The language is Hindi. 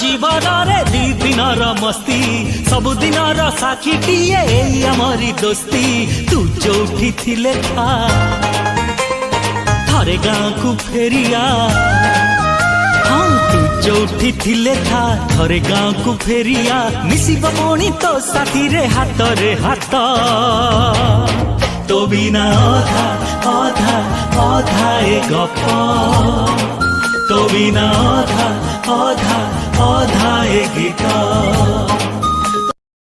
जीवन रे दी दिन मस्ती सब दिन साक्षी टीए आमरी दोस्ती तू जोठी थिले था थारे गाँ को फेरिया हाँ तू जोठी थिले था थरे गाँ को फेरिया मिसिब पुणी तो साथी रे हाथ तो बिना अधा अधा अधा ए गप तो बिना अधा अधा अधा ए गीत।